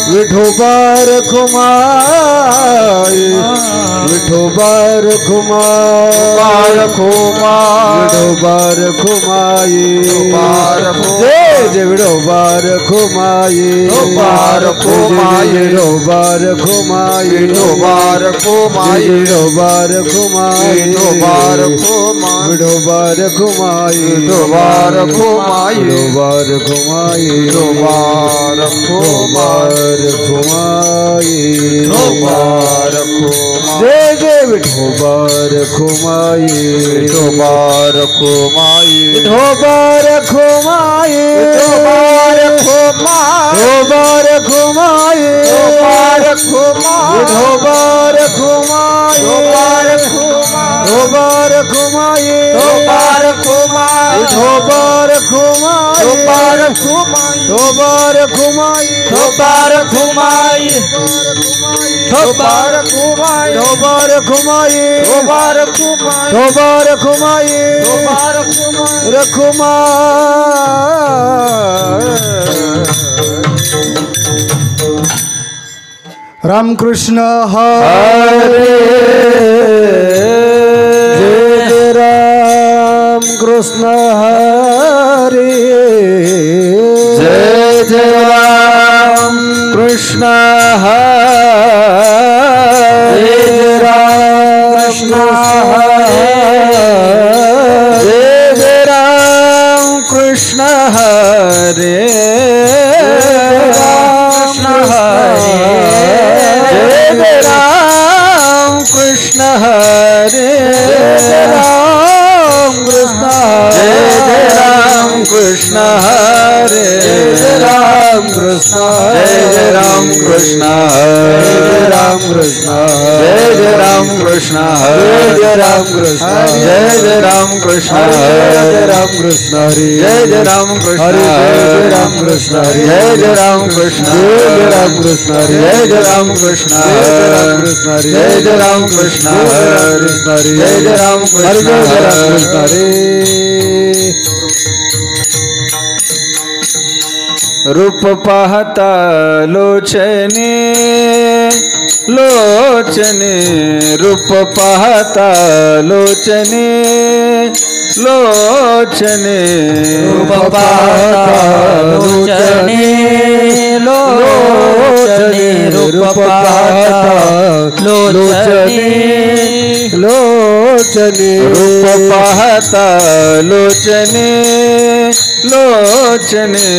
विठोबा रखुमाई, विठोबा रखुमाई, विठोबा रखुमाई, जय जय विठोबा रखुमाई, विठोबा रखुमाई, विठोबा रखुमाई, विठोबा रखुमाई, विठोबा रखुमाई, विठोबा रखुमाई, विठोबा रखुमाई, विठोबा रखुमाई, विठोबा रखुमाई, विठोबा रखुमाई, विठोबा रखुमाई, जय जय विठोबा रखुमाई, विठोबा रखुमाई, विठोबा रखुमाई, विठोबा रखुमाई, विठोबा रखुमाई, विठोबा रखुमाई, विठोबा रखुमाई, विठोबा रखुमाई, विठोबा रखुमाई, विठोबा रखुमाई, विठोबा रखुमाई, विठोबा रखुमाई, विठोबा रखुमाई, विठोबा रखुमाई, विठोबा रखुमाई, विठोबा रखुमाई, विठोबा रखुमाई, विठोबा रखुमाई। रामकृष्ण हरे, जय राम कृष्ण हरे, जय जय राम कृष्ण हरे, जय राम कृष्ण हरे, जय राम कृष्ण हरे, जय राम कृष्ण हरे, जय राम कृष्ण हरे, जय राम कृष्ण हरे, जय राम कृष्ण हरे, जय राम कृष्ण हरे, जय राम कृष्ण हरे, जय राम कृष्ण हरे, जय राम कृष्ण हरे, जय राम कृष्ण हरे, जय राम कृष्ण हरे, जय राम कृष्ण हरे, जय राम कृष्ण हरे, जय राम कृष्ण हरे, जय राम कृष्ण हरे, जय राम कृष्ण हरे, जय राम कृष्ण हरे, जय राम कृष्ण हरे। रूप पाहता लोचने, लोचने, रूप पाहता लोचने, लोचने, रूप पाहता लोचने, लोचने, रूप पाहता लोचने, लोचने, रूप पाहता लोचने, लोचने,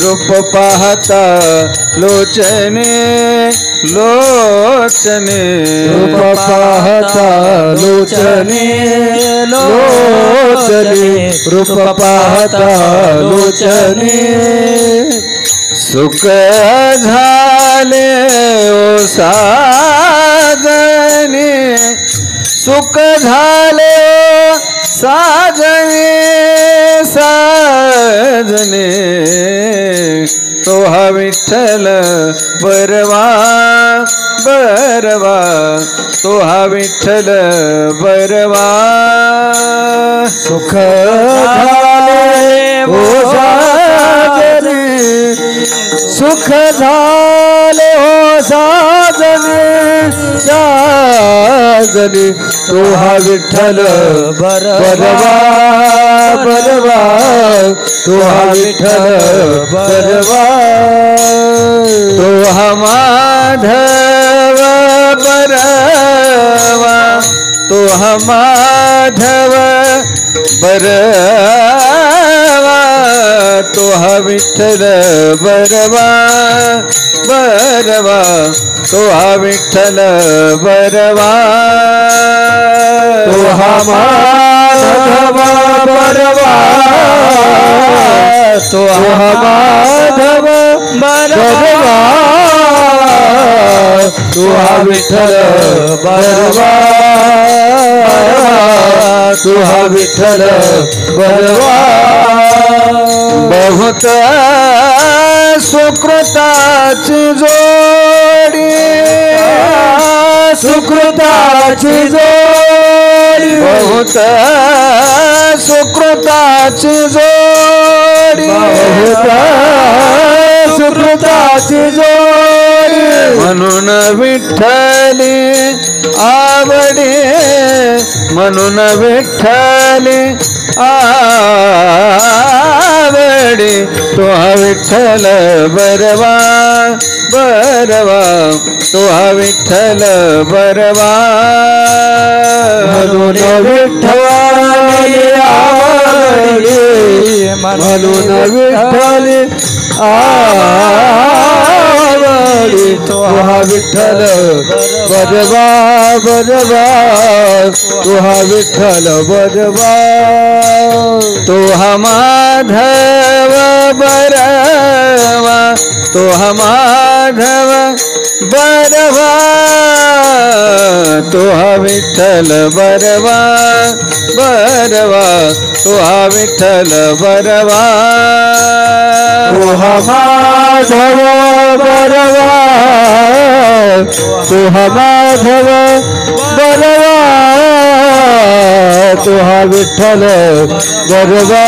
रूप पाहता लोचने, लोचने, रूप पाहता लोचने, लोचने, रूप पाहता लोचने। सुख झाले ओ साजने, सुख झाले ओ साजने, साजने, तो हा विठ्ठल बरवा, बरवा, तो हा विठ्ठल बरवा। सुख झाले ओ साजने, सुख झाले हो साजने, साजने, तो हा विठ्ठल बरवा, बरवा, तो हा विठ्ठल बरवा, तो हा माधव बरवा, तो हा माधव बरवा, तो हा विठ्ठल बरवा, बरवा, तो हा विठ्ठल बरवा, तो हा माधव बरवा, तो हा माधव बरवा, तो हा विठ्ठल बरवा, तो हा विठ्ठल बरवा। बहुत सुकृताची जोडी, सुकृताची जोडी, बहुत सुकृताची जोडी, बहुत अमृताची जोडी म्हणून विठ्ठली आवडे म्हणून विठ्ठली आवडे तो विठ्ठल बरवा बरवा तो विठ्ठल बरवा म्हणून विठ्ठली आवडे म्हणून विठ्ठली आवडे तो विठ्ठल बरवा बरवा तो विठ्ठल बरवा तो माधव बरवा तो माधव बरवा तो विठ्ठल बरवा बरवा तो विठ्ठल बरवा तो माधव बरवा तो माधव बरवा तो विठ्ठल बरवा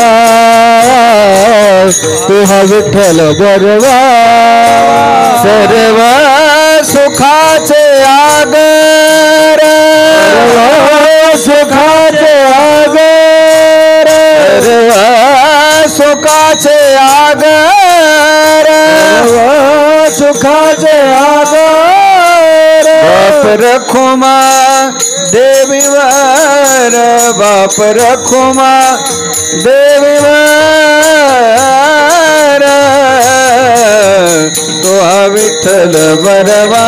तो विठ्ठल बरवा सर्व सुखाचे आगर सुखाचे आगर सर्व सुखाचे आगर सुखाचे आगर बाप रखुमा देवीवर बाप रखुमा देवीवर तो विठ्ठल बरवा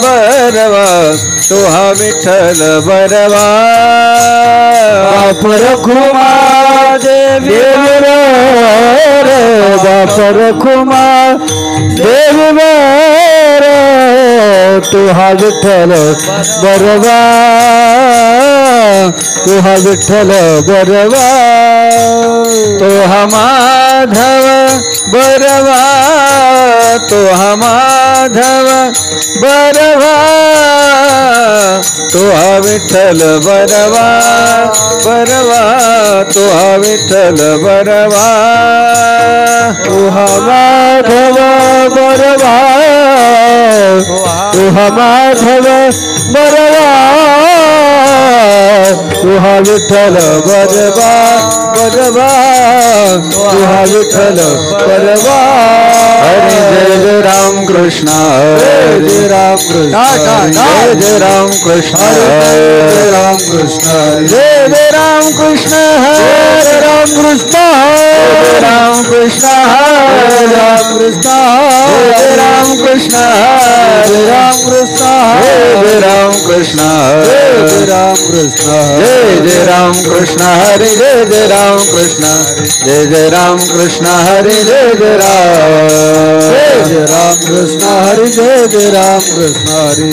बरवा तो विठ्ठल बरवा बाप रखुमा देवीवर बाप रखुमा देवीवर तो विठ्ठल बरवा तो विठ्ठल बरवा तो माधव बरवा तो माधव बरवा तो विठ्ठल बरवा बरवा तो विठ्ठल बरवा तो माधव बरवा तो माधव बरवा तो विठ्ठल बरवा बरवा तो विठ्ठल बरवा हरे जय राम कृष्ण हरे राम कृष्ण जय राम कृष्ण हरे राम कृष्ण जय राम कृष्ण हरे राम कृष्ण हरे राम कृष्ण हरे राम कृष्ण हरे राम कृष्ण हरे राम कृष्ण हरे राम कृष्ण हरे राम कृष्ण जय राम कृष्ण हरे जय राम कृष्ण जय राम कृष्ण हरे जय राम कृष्ण हरे जय राम कृष्ण हरे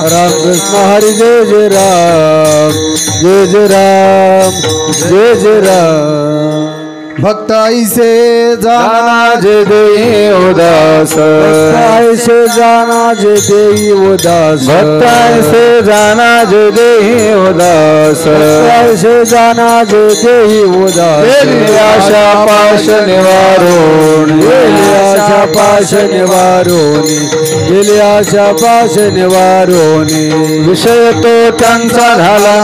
राम कृष्ण हरे जय राम जय राम भक्त ऐसे जाना जे देई उदास ऐसे जाना जे देई उदास भक्त ऐसे जाना जे देई उदास ऐसे जाना जे देई उदास आशा पाश निवारोण आशा पाश निवारोणी गेली आशा पाश निवारोणी विषय तो त्यांचा झाला